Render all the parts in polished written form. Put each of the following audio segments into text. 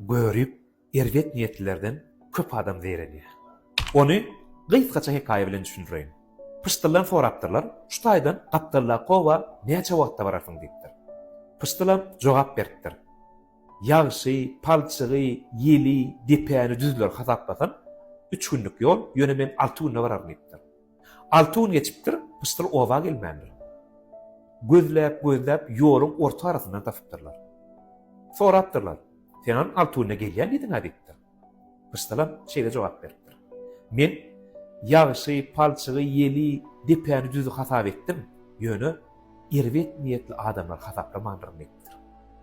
görüp erwet niyetlilerden köp adam zereniyor. Onu gysgaça hekaye bilen düşündireyim. Pıştırlan soraptırlar, şu taýdan gapdalla gowa näçe wagtda bararsın diýipdir. Pıştırlan jogap beripdir. Ýagşy, palçygy, ýeli, depäni düzler hasaplasan 3 günlük ýol ýöne men 6 günde barar diýipdir. 6 gün geçipdir, pıştır owa gelmändir. Gözläp ýoluň orta arasyndan tapypdyrlar. Sorapdyrlar. Senin 6 günde gelýän diýdiň diýipdir. Pıştırlan şeýle jogap beripdir. Men ýagşy, palçygy, ýeli, depäni düzü hasap etdim. Ýöne erwet niyetli adamlar hasaplamandyr diýipdir.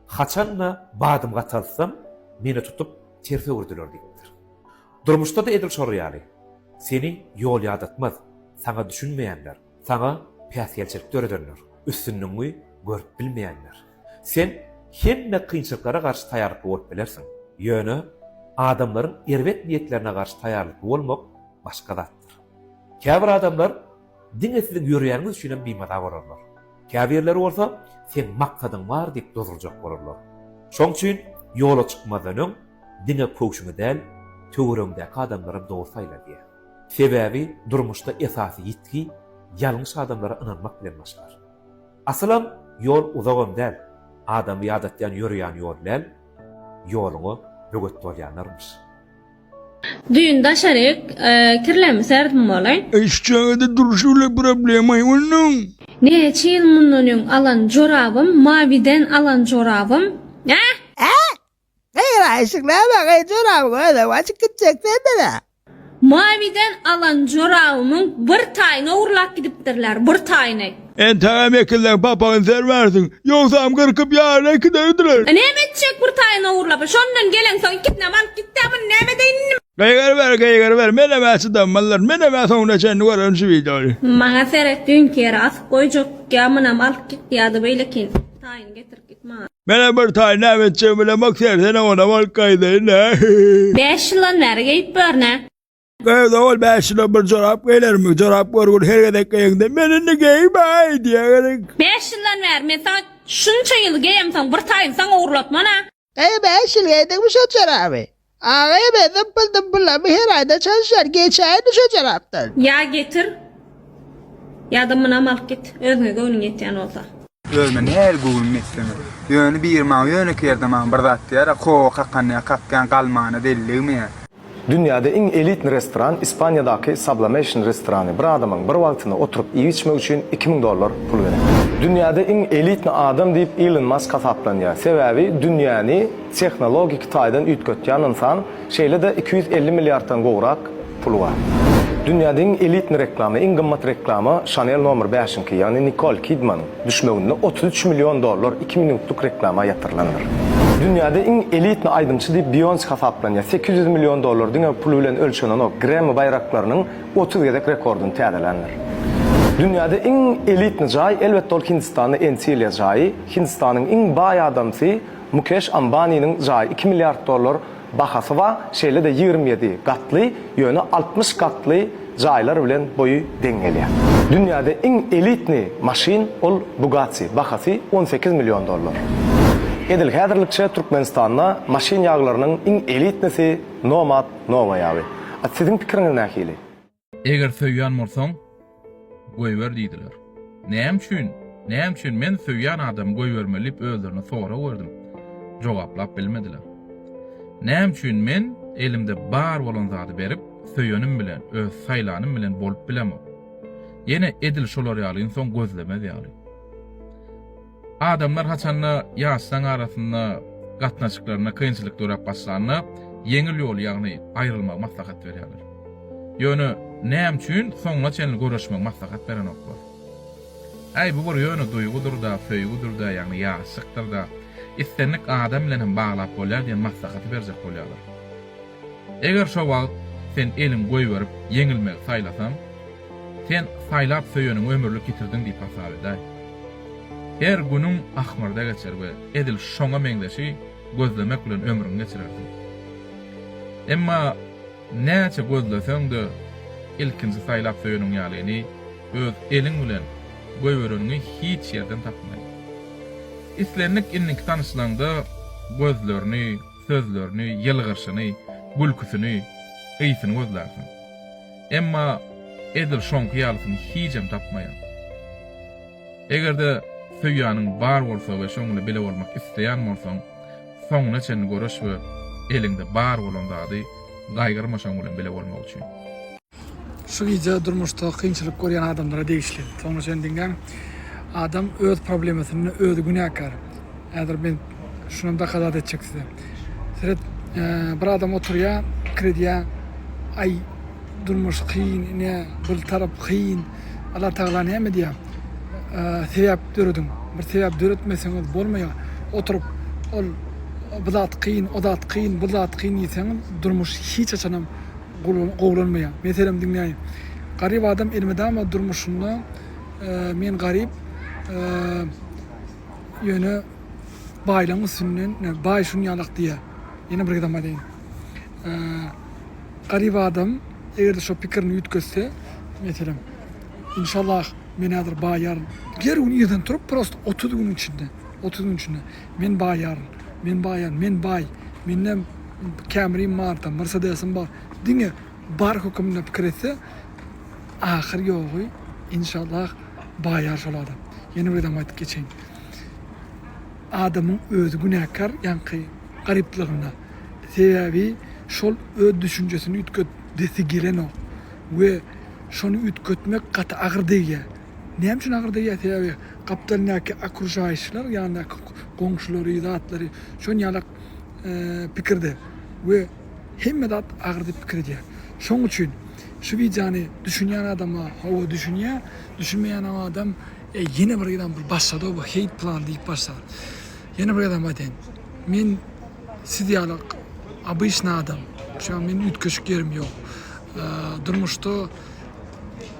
Haçanla badım gatalsam meni tutup terse urdular diýipdir. Durmuşda da edil şorýaly. Seni ýol ýadatmaz. Sana düşünmeýänler, sana päsgelçilik döredönler. Üstünlüğü görüp bilmeýänler. Sen hemme kynçylyklara garşy taýarlyk bolup bilersiň. Ýöne adamlaryň erwet niyetlerine garşy taýarlyk bolmak başga zatdyr. Käbir adamlar diňesiň ýürýäniňiz üçin biýmada bolurlar. Käbirleri bolsa sen maksadyň bar diýip dozurjak bolurlar. Şoň üçin ýola çykmadan öň diňe kökşüňi däl, töwereňdäki adamlara dogry saýla diýär. Sebäbi durmuşda esasy ýetki ýalňyş adamlara inanmak bilen başlar. Asalam ýol uzagam däl, adam ýadatdan ýürýän ýol bilen ýoluňy böget bolýanlarmyş. Düýünde şerik kirlemi serdim bolay. Eşçağda duruşuyla problemay onun. Neçe ýyl mundan alan jorabym, maviden alan jorabym. Hayır aşıklar bak çorabı öyle açık gidecek de. Maviden alan jorabymyň bir taýyna urlap gidipdirler, bir taýyna. Tamam ekiller papaň serversin. Yoksa am kırkıp yarına giderdiler. Näme etjek bir taýyna urlap? Şondan gelen soň gitne bak gitdämin näme deýin? Gaygar ver. Mene mäsidan mallar. Mene mä soňra çenni waran şu video. Maňa seretdiň kere as goýjak gamynam alyp git ýa-da beýlekin. Taýyny getirip gitme. Mene bir taýyny nämetçe bilen makserden ona wal gaýdyna. 5 ýyldan bäri geýip berne. Gaýda ol 5 ýyl bir jorap gelermi? Jorap görgün her gedek gaýynda menini geýbäý diýerek. 5 ýyldan bäri men sana şunça ýyl geýemsoň bir taýyny saňa urlatmana. Ben şilgeydim şu çorabı. Ağaya ben dımpıl her ayda çalışır. Geçen şu çoraptan. Ya getir. Ya da mına alıp git. Özüne göwnüň etýän bolsa. Özüme her göwnüň etýän. Ýöne bir maň ýöne kerdem bir zat ýa-da kakkan galmana delligmi. Dünyada en elit restoran İspanya'daki Sublimation restoranı. Bir adamın bir vaktinde oturup iyi içmek için $2000 pul verir. Dünyada en elit adam deyip Elon Musk hasaplanıyor. Sebebi dünyanı teknologik taydan ütkötýän insan şeyle de 250 milyardan gowrak pul var. Dünyada en elit reklamı, en gymmat reklamı Chanel No. 5'inki yani Nicole Kidman'ın düşmeginde $33 milyon 2 minutluk reklama yatırılanır. Dünyada en elit aydımçı deyip Beyoncé hasaplanıyor. $800 milyon diňe pul bilen ölçülen o Grammy bayraklarynyň 30 gedek rekordunu täzelenir. Dünyada en elit jaý elbetde ol Hindistanyň Antilya jaýy. Hindistanyň en baý adamsy Mukesh Ambani'nin jaýy $2 milyar bahasy var. Şeýle de 27 gatly, ýöne 60 gatly jaýlar bilen boyu deňgelýär. Dünyada en elitni maşin ol Bugatti, bahasy $18 milyon. Edil häzirlikçe Türkmenistanda maşin ýaglarynyň en elitnisi Nomad Nova ýagy. Siziň pikiriňiz nähili? Eger söýýän bolsaň, goýber diýdiler. Näme üçin men söýýän adam goýbermeli özlerine sora berdim. Jogaplap bilmediler. Näme üçin men elimde bar bolan zady berip söýýänim bilen, öz saýlanym bilen bolup bilemem. Ýene edil şolar ýaly insan gözlemez ýaly. Adamlar haçanla ýaşlaň arasynda gatnaşyklaryna kynçylyk dörap başlaryna yeňil ýol ýagny aýrylmak maslahat berýärler. Ýöne näme üçin soňra çenli görüşmek maslahat beren oklar. Bu bir ýöne duýgudur da, söýgudur da, ýagny ýaşykdyr da, istenlik adam bilen hem baglap bolýar diýen maslahat berjek bolýarlar. Eger şo wagt sen elin goýberip yeňilmek saýlasan, sen saýlap söýýäniň ömürlük gitirdiň diýip hasap edäýin. Her günün ahmarda geçer we edil şoňa meňdeşi gözlemek bilen ömrüňi geçirersin. Emma näçe gözleseň de ilkinji saýlap söýýäniň ýalyny öz eliň bilen goýberenini hiç ýerden tapmaýar. İslenlik innik tanışlanda gözlerini, sözlerini, ýylgyrşyny, gülküsini, ýysyny gözlersin. Emma edil şoňky ýalysyny hiçem tapmaýar. Egerde söýýanyň bar bolsa we şoňla bile bolmak isteýän bolsaň, soňuna çen görüş we elinde bar bolan zady gaýgyrmaşaň bilen bile bolmak üçin. Şu gece durmuşda kıyınçılık görýän adamlara değişli. Sonra sen dinlen, adam öz problemasini öz günahkar. Eğer ben şunu da kadat edecek size. Seret bir adam oturya, krediye, ay durmuş kıyın, ne bir taraf kıyın. Allah Teala ne mi diye? Sebep dördün. Bir sebep döretmeseniz bolmaya oturup ol bu zat kıyın, o zat kıyın, bu zat kıyın ýetseniz durmuş hiç açanam gowlanmaýar. Meselem dinleýin. Garip adam elmede ama durmuşunda men garip ýöne baýlaň üstünden baý şunu ýalak diýe. Ýene bir adam aýdyn. Garip adam eger şo pikirini ýetgese, meselem inşallah men häzir baýar. Ger onu ýerden turup prosto 30 gün içinde, 30 gün içinde men baýar, men baýar, men baý, menem Camry'm bar, Mercedes'im bar. Diňe bar hökümine pikir etse, ahir ýogy inşallah baýar şol adam. Ýene bir adam aýdyp geçeň. Adamyň özü günahkar ýanky garyplygyna. Sebebi şol öz düşünjesini ütkötdesi gelen o. We şonu ütkötmek gaty agyr diýe. Näme üçin agyr diýe? Sebebi kapitaliňki akruşaýyşlar, ýani goňşulary, zatlary şonu ýalak pikirde. We hemme dat agyr diýip pikir edýär. Şoň üçin şu wiýany düşünýän adama, hawa düşünýär, düşünmeýän adam ýene bir adam bir başlady, bu hate plan diýip başlar. Ýene bir adam aýdyn. Men siz ýalak abyşna adam. Şu an men ütköşük ýerim ýok. Durmuşda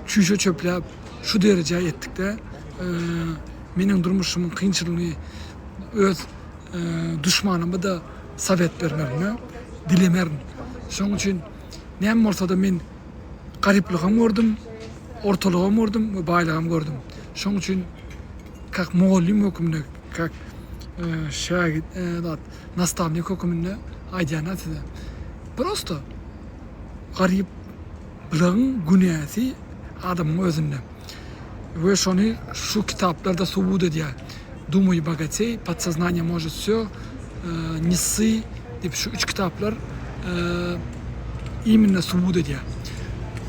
çüşe çöpläp şu derejä etdikde meniň durmuşymyň kynçylygyny öz düşmanyma da sowet bermermi, dilemerim. Şoň üçin näme bolsa da men garyplygym gördüm, ortalygym gördüm we baýlygym gördüm. Şoň üçin kak muallim hökümine, kak şagit nastavnik hökümine aýdýan atdy. Prosto garyplygyň günäsi adamyň özünde. We şonu şu kitaplarda subut edýär. Думай богатей, подсознание может все, несы, diýip şu 3 kitaplar именно subut edýär.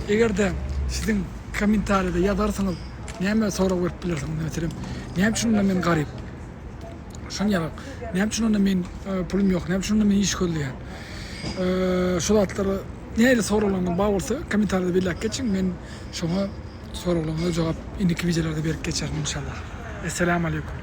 Egerde sizin kommentarda ýazarsaňyz, näme sorak berip bilersiňiz meselem. Näme üçin men garyp? Şonu ýalak. Näme üçin men pulum ýok? Näme üçin men iş görýän? Şu zatlary näme soraklaryň bar bolsa kommentarda belläp geçiň. Men şoňa soraklaryňa jogap indiki wideolarda berip geçerim inşallah. Assalamu alaikum.